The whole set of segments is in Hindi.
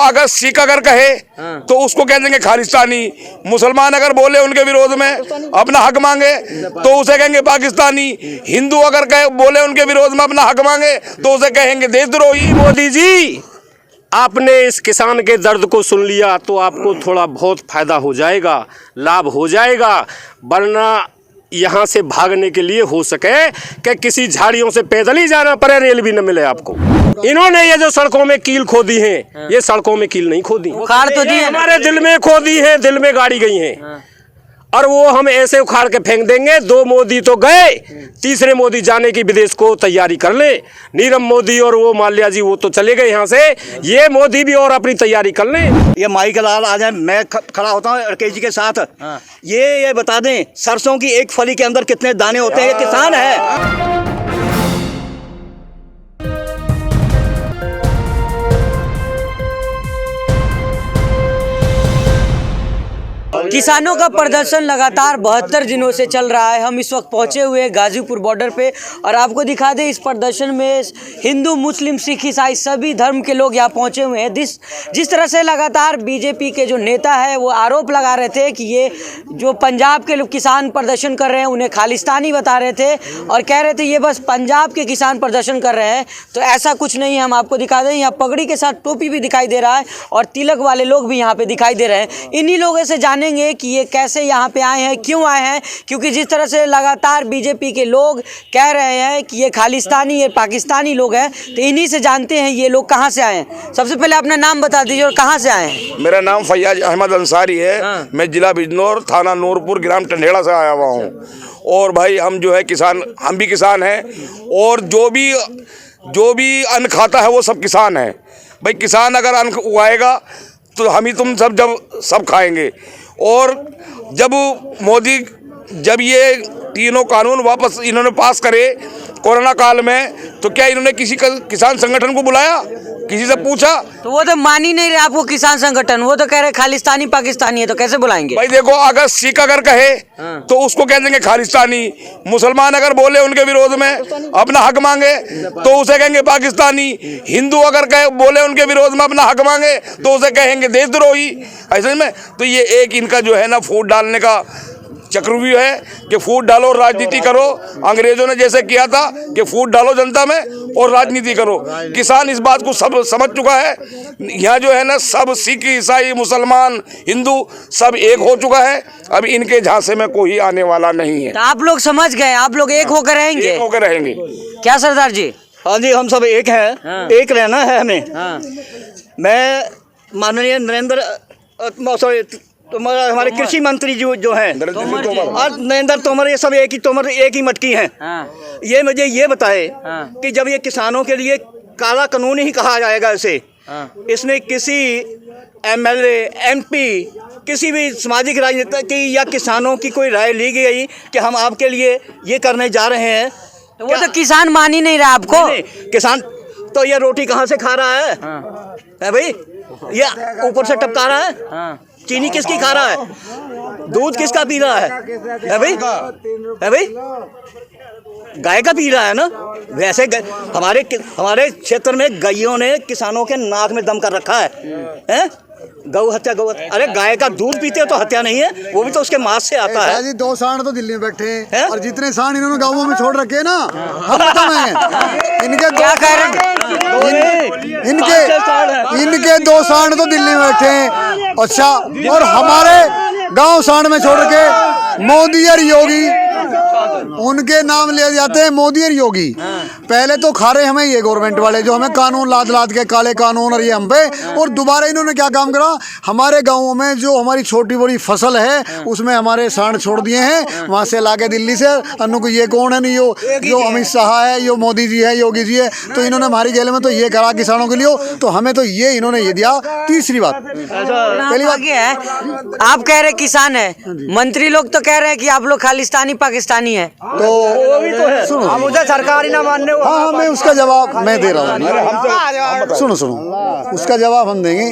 अगर सिख अगर कहे तो उसको कह देंगे खालिस्तानी, मुसलमान अगर बोले उनके विरोध में अपना हक मांगे तो उसे कहेंगे पाकिस्तानी, हिंदू अगर कहे बोले उनके विरोध में अपना हक मांगे तो उसे कहेंगे देशद्रोही। मोदी जी, आपने इस किसान के दर्द को सुन लिया तो आपको थोड़ा बहुत फायदा हो जाएगा, लाभ हो जाएगा, वरना यहाँ से भागने के लिए हो सके कि किसी झाड़ियों से पैदल ही जाना पड़े, रेल भी न मिले आपको। इन्होंने ये जो सड़कों में कील खोदी है, ये सड़कों में कील नहीं खोदी, उखाड़ तो दी है, हमारे दिल में खोदी है, दिल में गाड़ी गई है। और वो हम ऐसे उखाड़ के फेंक देंगे। 2 मोदी तो गए, तीसरे मोदी जाने की विदेश को तैयारी कर ले। नीरव मोदी और वो माल्या जी वो तो चले गए यहाँ से, ये मोदी भी और अपनी तैयारी कर ले। ये माई का लाल आ जाए, मैं खड़ा होता हूँ अड़केश जी के साथ। ये बता दें सरसों की एक फली के अंदर कितने दाने होते हैं, ये किसान है। किसानों का प्रदर्शन लगातार 72 दिनों से चल रहा है। हम इस वक्त पहुंचे हुए गाजीपुर बॉर्डर पे और आपको दिखा दें इस प्रदर्शन में हिंदू, मुस्लिम, सिख, ईसाई सभी धर्म के लोग यहाँ पहुंचे हुए हैं। जिस तरह से लगातार बीजेपी के जो नेता है वो आरोप लगा रहे थे कि ये जो पंजाब के लोग किसान प्रदर्शन कर रहे हैं उन्हें खालिस्तानी बता रहे थे और कह रहे थे ये बस पंजाब के किसान प्रदर्शन कर रहे हैं, तो ऐसा कुछ नहीं है। हम आपको दिखा दें यहाँ पगड़ी के साथ टोपी भी दिखाई दे रहा है और तिलक वाले लोग भी यहाँ पे दिखाई दे रहे हैं। इन्हीं लोगों से जानेंगे कि ये कैसे यहाँ पे आए हैं, क्यों आए हैं, क्योंकि जिस तरह से लगातार बीजेपी के लोग कह रहे हैं कि ये खालिस्तानी, ये पाकिस्तानी लोग हैं, तो इन्हीं से जानते हैं ये लोग कहाँ से आए हैं। सबसे पहले अपना नाम बता दीजिए और कहाँ से आए हैं। मेरा नाम फैयाज अहमद अंसारी है। मैं जिला बिजनौर, थाना नूरपुर, ग्राम टंडेड़ा से आया हुआ हूँ। और भाई हम जो है किसान, हम भी किसान हैं और जो भी अन्न खाता है वो सब किसान है। भाई किसान अगर अन्न उगाएगा तो हम ही तुम सब खाएंगे। और जब ये तीनों कानून वापस इन्होंने पास करे कोरोना काल में, तो क्या इन्होंने किसी किसान संगठन को बुलाया, किसी से पूछा? तो वो तो मान ही नहीं रहे आपको किसान संगठन, वो तो कह रहे खालिस्तानी पाकिस्तानी है, तो कैसे बुलाएंगे? भाई देखो, अगर सिख अगर कहे तो उसको कह देंगे खालिस्तानी, मुसलमान अगर बोले उनके विरोध में अपना हक मांगे तो उसे कहेंगे पाकिस्तानी, हिंदू अगर कहे बोले उनके विरोध में अपना हक मांगे तो उसे कहेंगे देशद्रोही। ऐसे में तो ये एक इनका जो है ना फूट डालने का चक्रव्यूह है कि फूट डालो राजनीति करो। अंग्रेजों ने जैसे किया था कि फूट डालो जनता में और राजनीति करो। किसान इस बात को सब समझ चुका है। यहाँ जो है ना सब सिख, ईसाई, मुसलमान, हिंदू सब एक हो चुका है। अब इनके झांसे में कोई आने वाला नहीं है। तो आप लोग समझ गए, आप लोग एक होकर रहेंगे? एक होकर रहेंगे। क्या सरदार जी? हाँ जी, हम सब एक हैं। एक रहना है हमें। मैं माननीय हमारे कृषि मंत्री जो हैं नरेंद्र तोमर, ये सब एक ही मटकी हैं। ये मुझे ये बताए कि जब ये किसानों के लिए काला कानून ही कहा जाएगा इसे, इसमें किसी MLA, MP, किसी भी सामाजिक राजनेता की या किसानों की कोई राय ली गई कि हम आपके लिए ये करने जा रहे हैं, तो वो तो किसान मान ही नहीं रहा आपको। नहीं, किसान तो ये रोटी कहाँ से खा रहा है भाई? ये ऊपर से टपका रहा है। चीनी किसकी खा रहा है? दूध किसका पी रहा है भाई? गाय का पी रहा है ना। वैसे हमारे क्षेत्र में गायों ने किसानों के नाक में दम कर रखा है। गौ हत्या, अरे गाय का दूध पीते हो तो हत्या नहीं है, वो भी तो उसके मांस से आता है जी। 2 सांड तो दिल्ली में बैठे हैं और जितने सांड इन्होंने गाँवों में छोड़ रखे हैं ना, हम बताएं इनके क्या कह रहे हैं? इनके 2 सांड तो दिल्ली में बैठे हैं। अच्छा, और हमारे गांव सांड में छोड़ के मोदी और योगी, उनके नाम ले जाते हैं मोदी और योगी। पहले तो खा रहे हमें ये गवर्नमेंट वाले जो हमें कानून लाद के काले कानून और ये हम पे, और दोबारा इन्होंने क्या काम करा, हमारे गाँवों में जो हमारी छोटी बड़ी फसल है उसमें हमारे सांड छोड़ दिए हैं वहाँ से लाके दिल्ली से। अन्नू को ये कौन है, नहीं जो अमित शाह है, यो मोदी जी है, योगी जी है, तो इन्होंने हमारी जेल में तो ये करा किसानों के लिए, तो हमें तो ये इन्होंने ये दिया। तीसरी बात, पहली बात ये है, आप कह रहे किसान है, मंत्री लोग तो कह रहे हैं कि आप लोग खालिस्तानी पाकिस्तानी है, तो वो भी तो है। हम उसे सरकारी ना मानने हाँ, मैं उसका जवाब मैं दे रहा हूँ। सुनो उसका जवाब हम देंगे।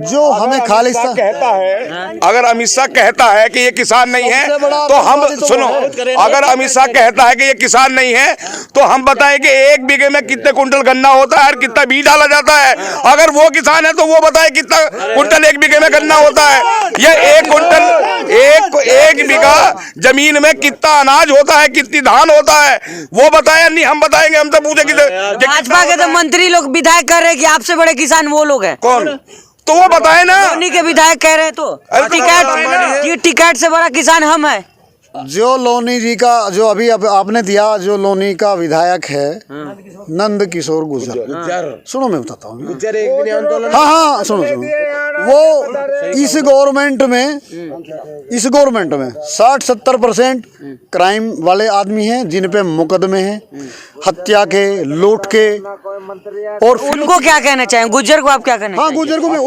जो हमें खालिस्तान कहता है, अगर अमित शाह कहता है कि ये किसान नहीं है तो हम सुनो, अगर अमित शाह कहता है कि ये किसान नहीं है तो हम बताएं कि 1 बीघे में कितने कुंटल गन्ना होता है और कितना बीज डाला जाता है। अगर वो किसान है तो वो बताए कितना कुंटल 1 बीघे में गन्ना होता है। ये 1 कुंटल 1 बीघा जमीन में कितना अनाज होता है, कितनी धान होता है, वो बताए। नहीं हम बताएंगे, हम तो पूछे कि भाजपा के तो मंत्री लोग विधायक कर रहे हैं कि आपसे बड़े किसान वो लोग हैं। कौन? तो वो बताए ना, उन्हीं के विधायक कह रहे हैं। तो टिकैत से बड़ा किसान हम है। जो लोनी जी का जो अभी आपने दिया, जो लोनी का विधायक है नंद किशोर गुर्जर, सुनो मैं बताता हूँ। हाँ सुनो वो इस गवर्नमेंट में 60-70% क्राइम वाले आदमी हैं, जिन पे मुकदमे हैं, हत्या के, लूट के। और उनको क्या कहना चाहें? गुर्जर को आप क्या कहना हाँ, गुर्जर को मैं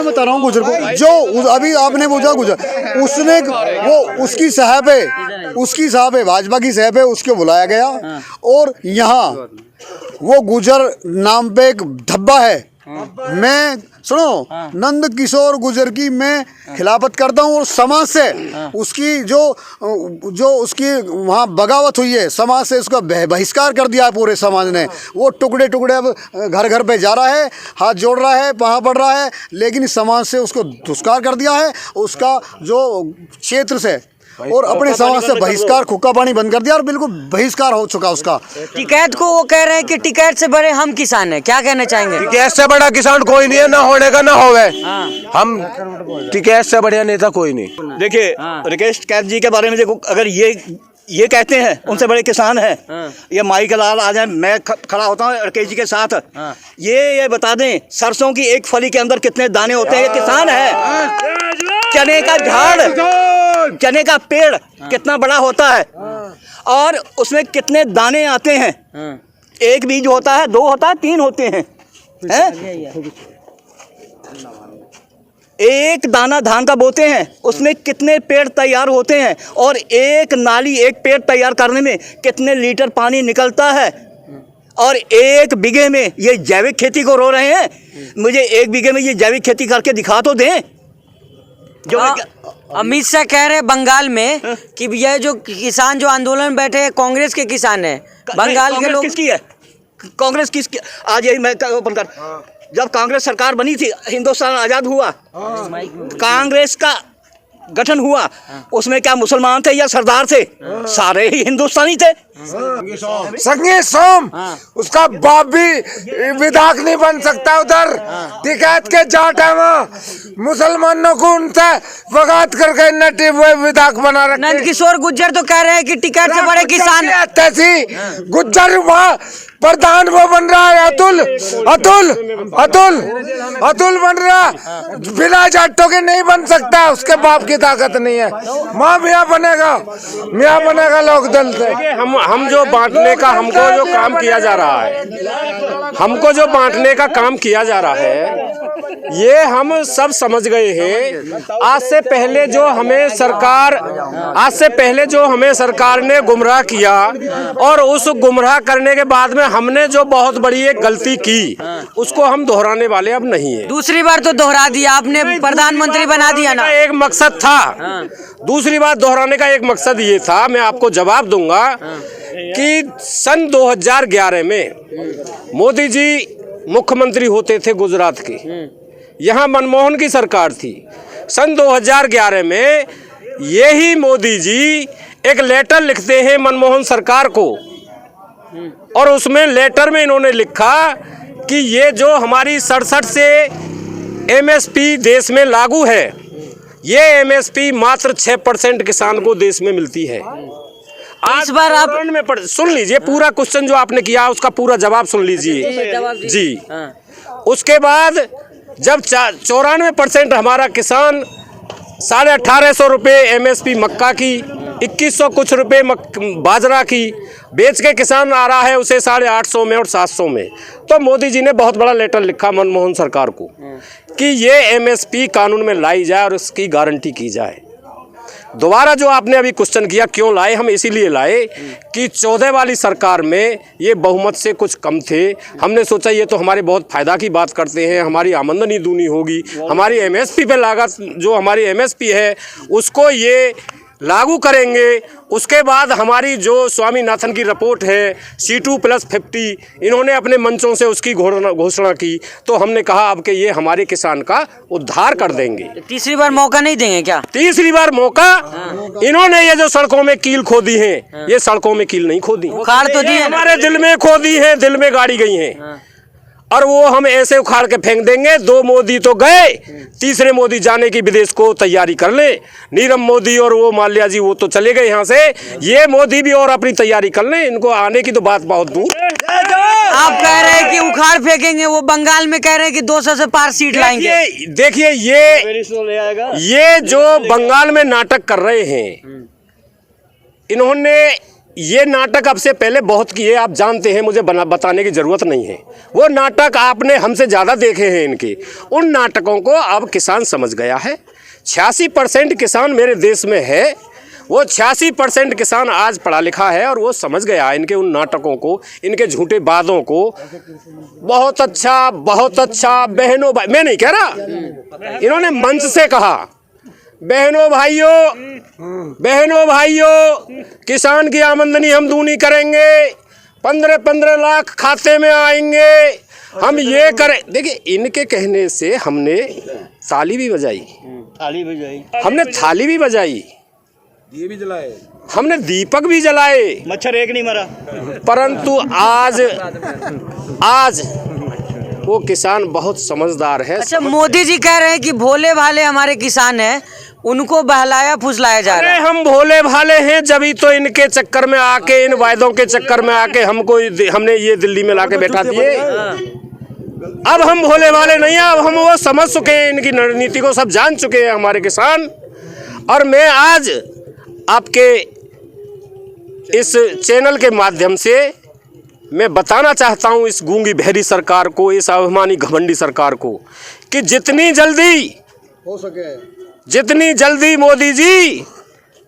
बता रहा हूँ। गुर्जर को जो अभी आपने पूछा, गुर्जर उसने वो उसकी साहब है भाजपा की साहब है, उसको बुलाया गया और यहाँ वो गुर्जर नाम पे एक धब्बा है। मैं सुनो नंद किशोर गुर्जर की मैं खिलाफत करता हूँ और समाज से उसकी जो उसकी वहाँ बगावत हुई है, समाज से उसका बहिष्कार कर दिया है पूरे समाज ने। वो टुकड़े अब घर घर पे जा रहा है, हाथ जोड़ रहा है, वहाँ पड़ रहा है, लेकिन समाज से उसको दुष्कार कर दिया है, उसका जो क्षेत्र से और अपने समाज से बहिष्कार, हुक्का पानी बंद कर दिया और बिल्कुल बहिष्कार हो चुका उसका। टिकैत को वो कह रहे हैं कि टिकैत से बड़े हम किसान हैं, क्या कहना चाहेंगे? टिकैत से बड़ा किसान कोई नहीं है, ना होने का ना होवे। हम टिकैत से बढ़िया नेता कोई नहीं। देखिए राकेश टिकैत जी के बारे में देखो, अगर ये कहते हैं उनसे बड़े किसान हैं, ये माई का लाल आ जाए, मैं खड़ा होता हूँ राकेश जी के साथ। ये बता दें सरसों की एक फली के अंदर कितने दाने होते हैं? ये किसान है। चने का झाड़, चने का पेड़ कितना बड़ा होता है और उसमें कितने दाने आते हैं? एक बीज होता है, 2 होता है, 3 होते हैं, एक दाना धान का बोते हैं, उसमें कितने पेड़ तैयार होते हैं और एक नाली, एक पेड़ तैयार करने में कितने लीटर पानी निकलता है। और 1 बीघे में ये जैविक खेती को रो रहे हैं। मुझे 1 बीघे में ये जैविक खेती करके दिखा तो दें। जो अमित शाह कह रहे हैं बंगाल में कि ये जो किसान जो आंदोलन में बैठे हैं कांग्रेस के किसान हैं। बंगाल के लोग किसकी है? कांग्रेस किसकी? आज यही मैं ओपन कर, जब कांग्रेस सरकार बनी थी, हिंदुस्तान आजाद हुआ, कांग्रेस का गठन हुआ, उसमें क्या मुसलमान थे या सरदार थे? सारे ही हिंदुस्तानी थे। संगे सोम उसका बाप भी विधायक नहीं बन सकता। उधर टिकैत के जाट है, वो मुसलमानों को उनसे बगावत करके नटी हुए विधायक बना रखे। नंद किशोर गुर्जर तो कह रहे हैं कि टिकैत से बड़े किसान गुज्जर वहाँ प्रधान वो बन रहा है, अतुल बन रहा, बिना जाटों के नहीं बन सकता, उसके बाप की ताकत नहीं है। माँ मियाँ बनेगा लोक दल से। हम जो बांटने का हमको जो काम किया जा रहा है, हमको जो बांटने का काम किया जा रहा है, ये हम सब समझ गए हैं। आज से पहले जो हमें सरकार ने गुमराह किया और उस गुमराह करने के बाद में हमने जो बहुत बड़ी एक गलती की, उसको हम दोहराने वाले अब नहीं है। दूसरी बार तो दोहरा दिया आपने, प्रधानमंत्री बना दिया ना। एक मकसद था, दूसरी बार दोहराने का एक मकसद ये था, मैं आपको जवाब दूंगा कि सन 2011 में मोदी जी मुख्यमंत्री होते थे गुजरात के, यहाँ मनमोहन की सरकार थी। सन 2011 में यही मोदी जी एक लेटर लिखते हैं मनमोहन सरकार को और उसमें लेटर में इन्होंने लिखा कि ये जो हमारी 67 से एमएसपी देश में लागू है, ये एमएसपी मात्र 6% किसान को देश में मिलती है। इस बार आप में सुन लीजिए, पूरा क्वेश्चन जो आपने किया उसका पूरा जवाब सुन लीजिए जी। उसके बाद जब 94% हमारा किसान 1850 रुपये एमएसपी मक्का की, 2100 कुछ रुपये बाजरा की बेच के किसान आ रहा है उसे 850 में और 700 में। तो मोदी जी ने बहुत बड़ा लेटर लिखा मनमोहन सरकार को कि ये एमएसपी कानून में लाई जाए और इसकी गारंटी की जाए। दोबारा जो आपने अभी क्वेश्चन किया क्यों लाए, हम इसीलिए लाए कि 14 वाली सरकार में ये बहुमत से कुछ कम थे। हमने सोचा ये तो हमारे बहुत फ़ायदा की बात करते हैं, हमारी आमदनी दूनी होगी, हमारी एमएसपी पे लागत जो हमारी एमएसपी है उसको ये लागू करेंगे। उसके बाद हमारी जो स्वामीनाथन की रिपोर्ट है C2+50 इन्होंने अपने मंचों से उसकी घोषणा की, तो हमने कहा अब कि ये हमारे किसान का उद्धार कर देंगे। तीसरी बार मौका नहीं देंगे क्या? तीसरी बार मौका इन्होंने ये जो सड़कों में कील खोदी है, ये सड़कों में कील नहीं खोदी, उखाड़ तो दी है, हमारे दिल में खोदी है, दिल में गाड़ी गई है, और वो हम ऐसे उखाड़ के फेंक देंगे। 2 मोदी तो गए, तीसरे मोदी जाने की विदेश को तैयारी कर ले। नीरव मोदी और वो माल्या जी वो तो चले गए यहाँ से, ये मोदी भी और अपनी तैयारी कर ले, इनको आने की तो बात बहुत दूर। आप कह रहे हैं कि उखाड़ फेंकेंगे, वो बंगाल में कह रहे हैं कि 200 से पार सीट लाएंगे। देखिए ये जो बंगाल में नाटक कर रहे हैं, इन्होंने ये नाटक अब से पहले बहुत किए, आप जानते हैं, मुझे बताने की ज़रूरत नहीं है। वो नाटक आपने हमसे ज़्यादा देखे हैं इनके। उन नाटकों को अब किसान समझ गया है। 86% किसान मेरे देश में है, वो 86% किसान आज पढ़ा लिखा है और वो समझ गया इनके उन नाटकों को, इनके झूठे वादों को। बहुत अच्छा, बहुत अच्छा। बहनों भाई, मैं नहीं कह रहा, इन्होंने मंच से कहा, बहनों भाइयों किसान की आमदनी हम दूनी करेंगे, 15-15 लाख खाते में आएंगे, हम ये करें। देखिए इनके कहने से हमने ताली भी बजाई, हमने थाली भी बजाई, दिए भी जलाए, हमने दीपक भी जलाए, मच्छर एक नहीं मरा। परंतु आज वो किसान बहुत समझदार है। अच्छा, मोदी जी कह रहे हैं कि भोले भाले हमारे किसान हैं, उनको बहलाया फुसलाया जा रहा है। हम भोले भाले हैं, जभी तो इनके चक्कर में आके, इन वायदों के चक्कर में आके हमने ये दिल्ली में लाके बैठा दिए। अब हम भोले भाले नहीं हैं, अब हम वो समझ चुके हैं, इनकी रणनीति को सब जान चुके हैं हमारे किसान। और मैं आज आपके इस चैनल के माध्यम से मैं बताना चाहता हूं इस गूंगी बहरी सरकार को, इस अभिमानी घमंडी सरकार को, कि जितनी जल्दी हो सके, जितनी जल्दी मोदी जी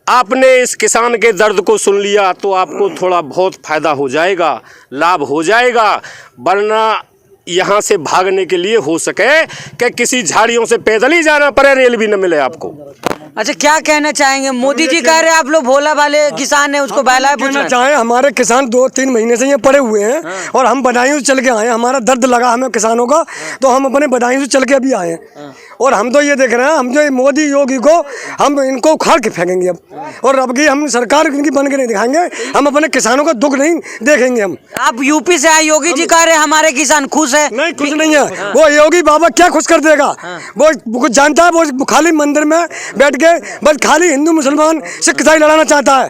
आपने इस किसान के दर्द को सुन लिया तो आपको थोड़ा बहुत फ़ायदा हो जाएगा, लाभ हो जाएगा। वरना यहाँ से भागने के लिए हो सके कि किसी झाड़ियों से पैदल ही जाना पड़े, रेल भी न मिले आपको। अच्छा, क्या कहना चाहेंगे? मोदी जी कह रहे हैं आप लोग भोला भाले किसान हैं, उसको बहलाए कहना चाहे, हमारे किसान 2-3 महीने से ये पड़े हुए हैं और हम बदायूं से चल के आए, हमारा दर्द लगा हमें किसानों का, तो हम अपने बदायूं से चल के अभी आए हैं। और हम तो ये देख रहे हैं, हम जो मोदी योगी को हम इनको उखाड़ के फेंकेंगे अब, और अब की हम सरकार इनकी बन के नहीं दिखाएंगे, हम अपने किसानों का दुख नहीं देखेंगे। हम आप यूपी से आए, योगी जी कह रहे हैं हमारे किसान खुश है। नहीं, खुश नहीं है। वो योगी बाबा क्या खुश कर देगा? वो कुछ जानता है? वो खाली मंदिर में बैठ के बस खाली हिंदू मुसलमान सिख ईसाई लड़ाना चाहता है।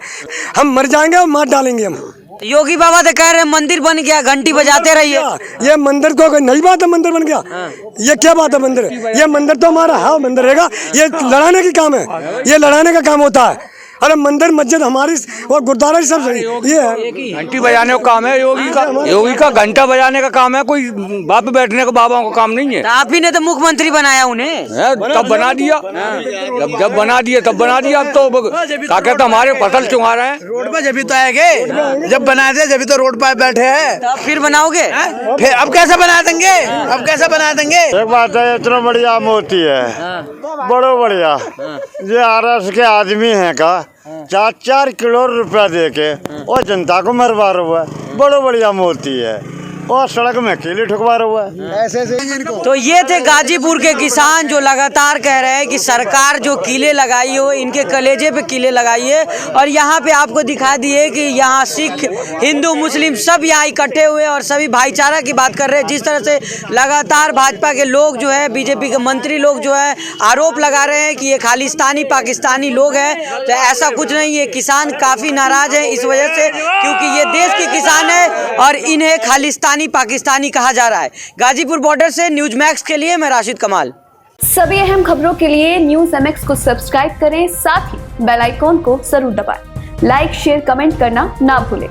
हम मर जाएंगे और मार डालेंगे हम। योगी बाबा तो कह रहे हैं मंदिर बन गया, घंटी बजाते रहिए। ये मंदिर को नई बात है, मंदिर बन गया, ये क्या बात है? मंदिर, ये मंदिर तो हमारा है, मंदिर रहेगा। ये लड़ाने की काम है, ये लड़ाने का काम होता है। अरे मंदिर मस्जिद हमारी और गुरुद्वारा सब ये है। घंटी बजाने का काम है योगी का घंटा बजाने का काम है, कोई बाप बैठने का बाबा का काम नहीं है। तो आप ही ने तो मुख्यमंत्री बनाया उन्हें, तब बना दिया, जब बना दिया तब बना दिया। अब तो क्या कहते हमारे फसल चुंगा रहे हैं रोड पे, जब तो आएंगे, जब बनाए थे जब तो रोड पर बैठे हैं। फिर बनाओगे? फिर अब कैसे बना देंगे? अब कैसे बना देंगे? एक बात है, इतना बढ़िया मोती है, बड़ो बढ़िया, ये RS के आदमी है का 4-4 करोड़ रुपया दे के और जनता को मरवा रहा है, बड़ो बढ़िया मोती है, और सड़क में कीले ठुकवा रहा है। ऐसे इनको। तो ये थे गाजीपुर के किसान जो लगातार कह रहे हैं कि सरकार जो कीले लगाई हो, इनके कलेजे पे कीले लगाई है। और यहाँ पे आपको दिखा दिए कि यहाँ सिख, हिंदू, मुस्लिम सब यहाँ इकट्ठे हुए और सभी भाईचारा की बात कर रहे हैं। जिस तरह से लगातार भाजपा के लोग जो है, बीजेपी के मंत्री लोग जो है आरोप लगा रहे हैं कि ये खालिस्तानी पाकिस्तानी लोग हैं, तो ऐसा कुछ नहीं। ये किसान काफ़ी नाराज हैं इस वजह से, क्योंकि ये देश के किसान है और इन्हें खालिस्तानी पाकिस्तानी कहा जा रहा है। गाजीपुर बॉर्डर से न्यूज मैक्स के लिए मैं राशिद कमाल। सभी अहम खबरों के लिए न्यूज MX को सब्सक्राइब करें, साथ ही बेल आइकॉन को जरूर दबाएं। लाइक, शेयर, कमेंट करना ना भूलें।